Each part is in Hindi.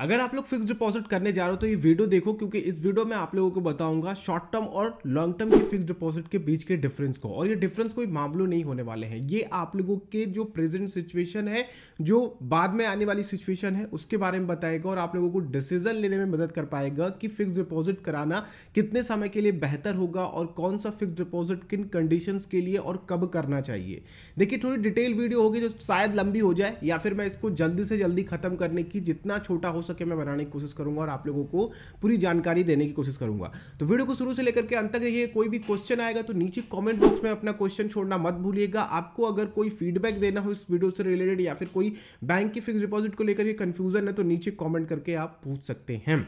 अगर आप लोग फिक्स डिपॉजिट करने जा रहे हो तो ये वीडियो देखो, क्योंकि इस वीडियो में आप लोगों को बताऊंगा शॉर्ट टर्म और लॉन्ग टर्म के फिक्स डिपॉजिट के बीच के डिफरेंस को। और ये डिफरेंस कोई मामूली नहीं होने वाले हैं, ये आप लोगों के जो प्रेजेंट सिचुएशन है, जो बाद में आने वाली सिचुएशन है, उसके बारे में बताएगा और आप लोगों को डिसीजन लेने में मदद कर पाएगा कि फिक्स डिपॉजिट कराना कितने समय के लिए बेहतर होगा और कौन सा फिक्स डिपॉजिट किन कंडीशंस के लिए और कब करना चाहिए। देखिए, थोड़ी डिटेल वीडियो होगी जो शायद लंबी हो जाए, या फिर मैं इसको जल्दी से जल्दी खत्म करने की जितना छोटा हो सके मैं बनाने की कोशिश करूंगा और आप लोगों को पूरी जानकारी देने की कोशिश करूंगा। तो वीडियो को शुरू से लेकर के अंत तक देखिए। कोई भी क्वेश्चन आएगा तो नीचे कमेंट बॉक्स में अपना क्वेश्चन छोड़ना मत भूलिएगा। आपको अगर कोई फीडबैक देना हो इस वीडियो से रिलेटेड या फिर कोई बैंक की फिक्स डिपॉजिट को लेकर कंफ्यूजन है तो नीचे कमेंट करके आप पूछ सकते हैं।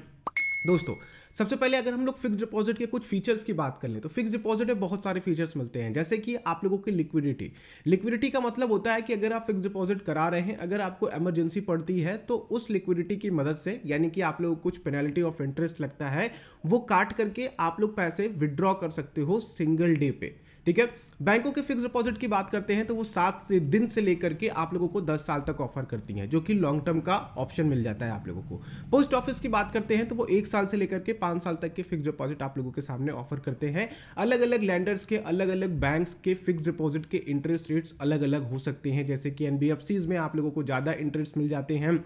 दोस्तों, सबसे पहले अगर हम लोग फिक्स डिपॉजिट के कुछ फीचर्स की बात कर लें तो फिक्स डिपॉजिट में बहुत सारे फीचर्स मिलते हैं, जैसे कि आप लोगों की लिक्विडिटी का मतलब होता है कि अगर आप फिक्स डिपॉजिट करा रहे हैं, अगर आपको इमरजेंसी पड़ती है तो उस लिक्विडिटी की मदद से, यानी कि आप लोगों को कुछ पेनल्टी ऑफ इंटरेस्ट लगता है, वो काट करके आप लोग पैसे विड्रॉ कर सकते हो सिंगल डे पे। ठीक है। बैंकों के फिक्स डिपॉजिट की बात करते हैं तो वो 7 दिन से लेकर के आप लोगों को 10 साल तक ऑफर करती हैं, जो कि लॉन्ग टर्म का ऑप्शन मिल जाता है आप लोगों को। पोस्ट ऑफिस की बात करते हैं तो वो 1 साल से लेकर के 5 साल तक के फिक्स डिपॉजिट आप लोगों के सामने ऑफर करते हैं। अलग अलग लैंडर्स के, अलग अलग बैंक्स के फिक्स डिपॉजिट के इंटरेस्ट रेट्स अलग अलग हो सकते हैं, जैसे कि एनबीएफसीज में आप लोगों को ज़्यादा इंटरेस्ट मिल जाते हैं,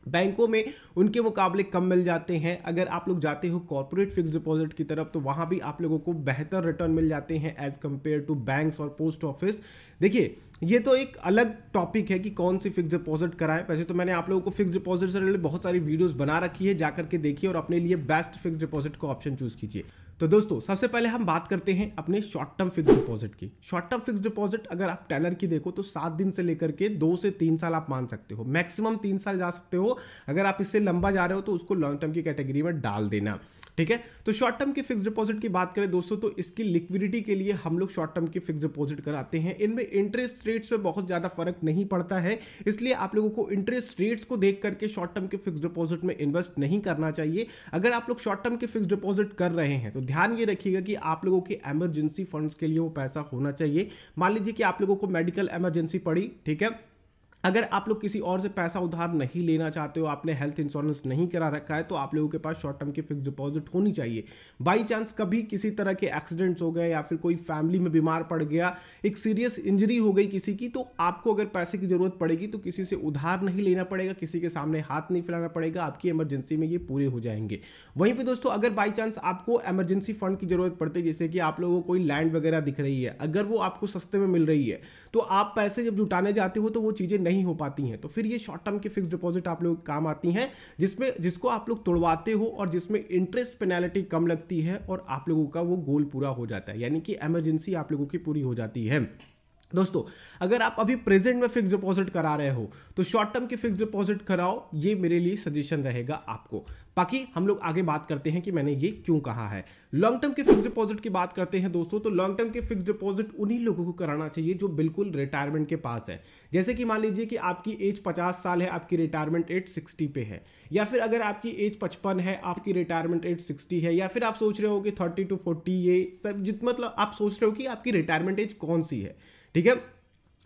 बैंकों में उनके मुकाबले कम मिल जाते हैं। अगर आप लोग जाते हो कॉर्पोरेट फिक्स डिपॉजिट की तरफ तो वहां भी आप लोगों को बेहतर रिटर्न मिल जाते हैं एज कंपेयर टू बैंक्स और पोस्ट ऑफिस। देखिए, ये तो एक अलग टॉपिक है कि कौन सी फिक्स डिपॉजिट कराएं। वैसे तो मैंने आप लोगों को फिक्स डिपॉजिट से रिलेटेड बहुत सारी वीडियोस बना रखी है, जाकर के देखिए और अपने लिए बेस्ट फिक्स डिपॉजिट का ऑप्शन चूज कीजिए। तो दोस्तों, सबसे पहले हम बात करते हैं अपने शॉर्ट टर्म फिक्स डिपॉजिट की। शॉर्ट टर्म फिक्स डिपॉजिट अगर आप टेनर की देखो तो 7 दिन से लेकर के 2 से 3 साल आप मान सकते हो, मैक्सिमम 3 साल जा सकते हो। अगर आप इससे लंबा जा रहे हो तो उसको लॉन्ग टर्म की कैटेगरी में डाल देना। ठीक है। तो शॉर्ट टर्म की फिक्स डिपॉजिट की बात करें दोस्तों तो इसकी लिक्विडिटी के लिए हम लोग शॉर्ट टर्म की फिक्स डिपॉजिट कराते हैं। इनमें इंटरेस्ट रेट्स में बहुत ज्यादा फर्क नहीं पड़ता है, इसलिए आप लोगों को इंटरेस्ट रेट्स को देख करके शॉर्ट टर्म के फिक्स डिपॉजिट में इन्वेस्ट नहीं करना चाहिए। अगर आप लोग शॉर्ट टर्म के फिक्स डिपॉजिट कर रहे हैं तो ध्यान ये रखिएगा कि आप लोगों के इमरजेंसी फंड्स के लिए वो पैसा होना चाहिए। मान लीजिए कि आप लोगों को मेडिकल इमरजेंसी पड़ी, ठीक है, अगर आप लोग किसी और से पैसा उधार नहीं लेना चाहते हो, आपने हेल्थ इंश्योरेंस नहीं करा रखा है, तो आप लोगों के पास शॉर्ट टर्म की फिक्स डिपॉजिट होनी चाहिए। बाई चांस कभी किसी तरह के एक्सीडेंट्स हो गए या फिर कोई फैमिली में बीमार पड़ गया, एक सीरियस इंजरी हो गई किसी की, तो आपको अगर पैसे की जरूरत पड़ेगी तो किसी से उधार नहीं लेना पड़ेगा, किसी के सामने हाथ नहीं फैलाना पड़ेगा, आपकी इमरजेंसी में ये पूरे हो जाएंगे। वहीं पर दोस्तों, अगर बाई चांस आपको इमरजेंसी फंड की जरूरत पड़ती है, जैसे कि आप लोगों को कोई लैंड वगैरह दिख रही है, अगर वो आपको सस्ते में मिल रही है तो आप पैसे जब जुटाने जाते हो तो वो चीजें नहीं हो पाती हैं, तो फिर ये शॉर्ट टर्म की फिक्स डिपॉजिट आप लोगों को काम आती हैं, जिसको आप लोग तोड़वाते हो और जिसमें इंटरेस्ट पेनल्टी कम लगती है और आप लोगों का वो गोल पूरा हो जाता है, यानी कि इमरजेंसी आप लोगों की पूरी हो जाती है। दोस्तों, अगर आप अभी प्रेजेंट में फिक्स डिपॉजिट करा रहे हो तो शॉर्ट टर्म की फिक्स डिपॉजिट कराओ, ये मेरे लिए सजेशन रहेगा आपको। बाकी हम लोग आगे बात करते हैं कि मैंने ये क्यों कहा है। लॉन्ग टर्म के फिक्स डिपॉजिट की बात करते हैं दोस्तों, तो लॉन्ग टर्म के फिक्स डिपॉजिट उन्हीं लोगों को कराना चाहिए जो बिल्कुल रिटायरमेंट के पास है। जैसे कि मान लीजिए कि आपकी एज 50 साल है, आपकी रिटायरमेंट एज 60 पे है, या फिर अगर आपकी एज 55 है, आपकी रिटायरमेंट एज 60 है, या फिर आप सोच रहे हो कि 30 to 40, ये सब मतलब आप सोच रहे हो कि आपकी रिटायरमेंट एज कौन सी है, ठीक है,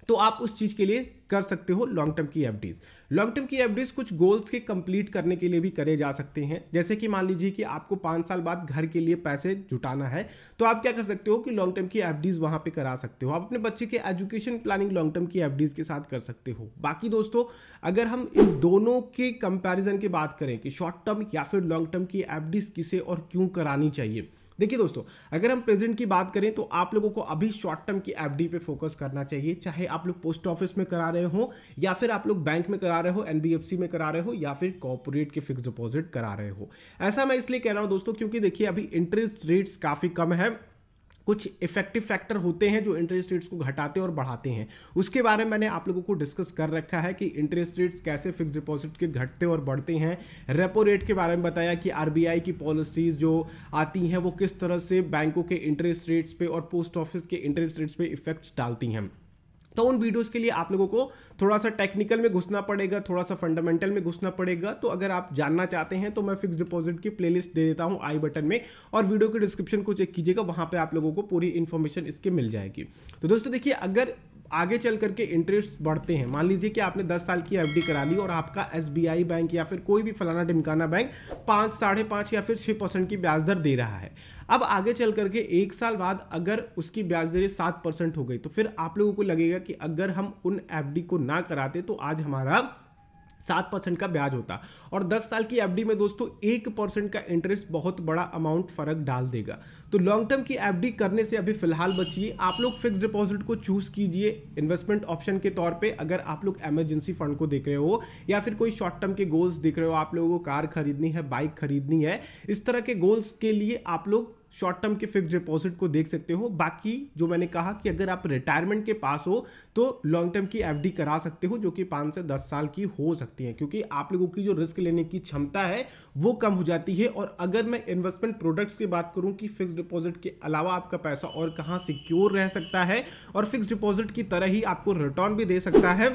तो आप उस चीज के लिए कर सकते हो लॉन्ग टर्म की एफडीज। लॉन्ग टर्म की एफडीज कुछ गोल्स के कंप्लीट करने के लिए भी करे जा सकते हैं, जैसे कि मान लीजिए कि आपको 5 साल बाद घर के लिए पैसे जुटाना है, तो आप क्या कर सकते हो कि लॉन्ग टर्म की एफडीज वहां पे करा सकते हो। आप अपने बच्चे के एजुकेशन प्लानिंग लॉन्ग टर्म की एफडीज के साथ कर सकते हो। बाकी दोस्तों, अगर हम इन दोनों के कंपैरिजन की बात करें कि शॉर्ट टर्म या फिर लॉन्ग टर्म की एफडीज किसे और क्यों करानी चाहिए, देखिए दोस्तों, अगर हम प्रेजेंट की बात करें तो आप लोगों को अभी शॉर्ट टर्म की एफडी पे फोकस करना चाहिए, चाहे आप लोग पोस्ट ऑफिस में करा रहे हो या फिर आप लोग बैंक में करा रहे हो, एनबीएफसी में करा रहे हो या फिर कॉर्पोरेट के फिक्स डिपॉजिट करा रहे हो। ऐसा मैं इसलिए कह रहा हूं दोस्तों क्योंकि देखिए अभी इंटरेस्ट रेट्स काफी कम है। कुछ इफेक्टिव फैक्टर होते हैं जो इंटरेस्ट रेट्स को घटाते और बढ़ाते हैं, उसके बारे में मैंने आप लोगों को डिस्कस कर रखा है कि इंटरेस्ट रेट्स कैसे फिक्स डिपॉजिट के घटते और बढ़ते हैं। रेपो रेट के बारे में बताया कि आरबीआई की पॉलिसीज जो आती हैं वो किस तरह से बैंकों के इंटरेस्ट रेट्स पे और पोस्ट ऑफिस के इंटरेस्ट रेट्स पे इफेक्ट्स डालती हैं। तो उन वीडियोस के लिए आप लोगों को थोड़ा सा टेक्निकल में घुसना पड़ेगा, थोड़ा सा फंडामेंटल में घुसना पड़ेगा। तो अगर आप जानना चाहते हैं तो मैं फिक्स डिपॉजिट की प्लेलिस्ट दे देता हूं आई बटन में, और वीडियो के डिस्क्रिप्शन को चेक कीजिएगा, वहां पे आप लोगों को पूरी इंफॉर्मेशन इसके मिल जाएगी। तो दोस्तों देखिए, अगर आगे चल करके इंटरेस्ट बढ़ते हैं। मान लीजिए कि आपने 10 साल की एफडी करा ली और आपका एसबीआई बैंक या फिर कोई भी फलाना ढिमकाना बैंक 5, 5.5 या फिर 6% की ब्याज दर दे रहा है। अब आगे चल करके 1 साल बाद अगर उसकी ब्याज दरें 7% हो गई तो फिर आप लोगों को लगेगा कि अगर हम उन एफडी को ना कराते तो आज हमारा 7% का ब्याज होता। और 10 साल की एफडी में दोस्तों 1% का इंटरेस्ट बहुत बड़ा अमाउंट फर्क डाल देगा। तो लॉन्ग टर्म की एफडी करने से अभी फिलहाल बचिए, आप लोग फिक्स डिपॉजिट को चूज कीजिए इन्वेस्टमेंट ऑप्शन के तौर पे। अगर आप लोग इमरजेंसी फंड को देख रहे हो या फिर कोई शॉर्ट टर्म के गोल्स देख रहे हो, आप लोगों को कार खरीदनी है, बाइक खरीदनी है, इस तरह के गोल्स के लिए आप लोग शॉर्ट टर्म के फिक्स डिपॉजिट को देख सकते हो। बाकी जो मैंने कहा कि अगर आप रिटायरमेंट के पास हो तो लॉन्ग टर्म की एफडी करा सकते हो, जो कि 5 से 10 साल की हो सकती है, क्योंकि आप लोगों की जो रिस्क लेने की क्षमता है वो कम हो जाती है। और अगर मैं इन्वेस्टमेंट प्रोडक्ट्स की बात करूं कि फिक्स डिपॉजिट के अलावा आपका पैसा और कहां सिक्योर रह सकता है और फिक्स डिपॉजिट की तरह ही आपको रिटर्न भी दे सकता है,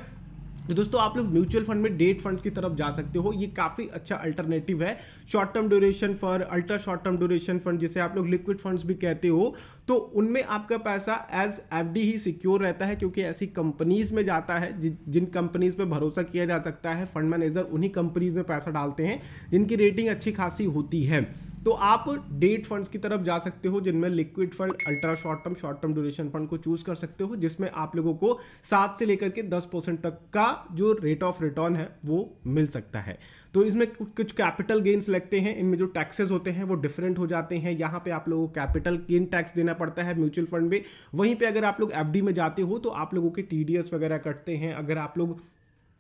तो दोस्तों आप लोग म्यूचुअल फंड में डेट फंड्स की तरफ जा सकते हो। ये काफी अच्छा अल्टरनेटिव है short term duration fund, ultra short term duration fund, जिसे आप लोग लिक्विड फंड्स भी कहते हो। तो उनमें आपका पैसा एज एफडी ही सिक्योर रहता है, क्योंकि ऐसी कंपनीज में जाता है जिन कंपनीज पे भरोसा किया जा सकता है। फंड मैनेजर उन्हीं कंपनीज में पैसा डालते हैं जिनकी रेटिंग अच्छी खासी होती है। तो आप डेट फंड्स की तरफ जा सकते हो, जिनमें liquid fund, ultra short term duration fund को चूज कर सकते हो, जिसमें आप लोगों को 7 से लेकर के 10% तक का जो रेट ऑफ रिटर्न है वो मिल सकता है। तो इसमें कुछ कैपिटल गेन्स लगते हैं, इनमें जो टैक्सेस होते हैं वो डिफरेंट हो जाते हैं। यहाँ पे आप लोगों को कैपिटल गेन टैक्स देना पड़ता है म्यूचुअल फंड में। वहीं पे अगर आप लोग एफडी में जाते हो तो आप लोगों के टीडीएस वगैरह कटते हैं। अगर आप लोग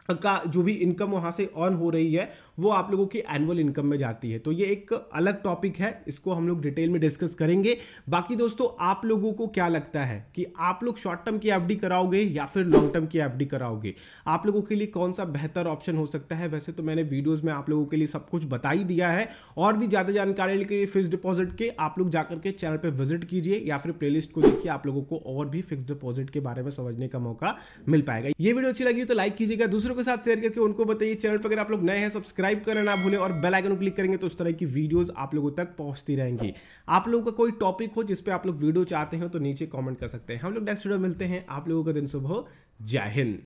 का जो भी इनकम वहां से अर्न हो रही है वो आप लोगों की एनुअल इनकम में जाती है। तो ये एक अलग टॉपिक है, इसको हम लोग डिटेल में डिस्कस करेंगे। बाकी दोस्तों आप लोगों को क्या लगता है कि आप लोग शॉर्ट टर्म की एफडी कराओगे या फिर लॉन्ग टर्म की एफडी कराओगे? आप लोगों के लिए कौन सा बेहतर ऑप्शन हो सकता है? वैसे तो मैंने वीडियोस में आप लोगों के लिए सब कुछ बता ही दिया है। और भी ज्यादा जानकारी के लिए फिक्स डिपॉजिट के आप लोग जाकर के चैनल पर विजिट कीजिए या फिर प्लेलिस्ट को देखिए, आप लोगों को और भी फिक्स डिपॉजिट के बारे में समझने का मौका मिल पाएगा। ये वीडियो अच्छी लगी तो लाइक कीजिएगा, दूसरों के साथ शेयर करके उनको बताइए। चैनल पर अगर आप लोग नए हैं सब्सक्राइब करना ना भूलें और बेल आइकन को क्लिक करेंगे तो उस तरह की वीडियोस आप लोगों तक पहुंचती रहेंगी। आप लोगों का कोई टॉपिक हो जिस पे आप लोग वीडियो चाहते हैं तो नीचे कमेंट कर सकते हैं। हम लोग नेक्स्ट वीडियो मिलते हैं। आप लोगों का दिन शुभ हो। जय हिंद।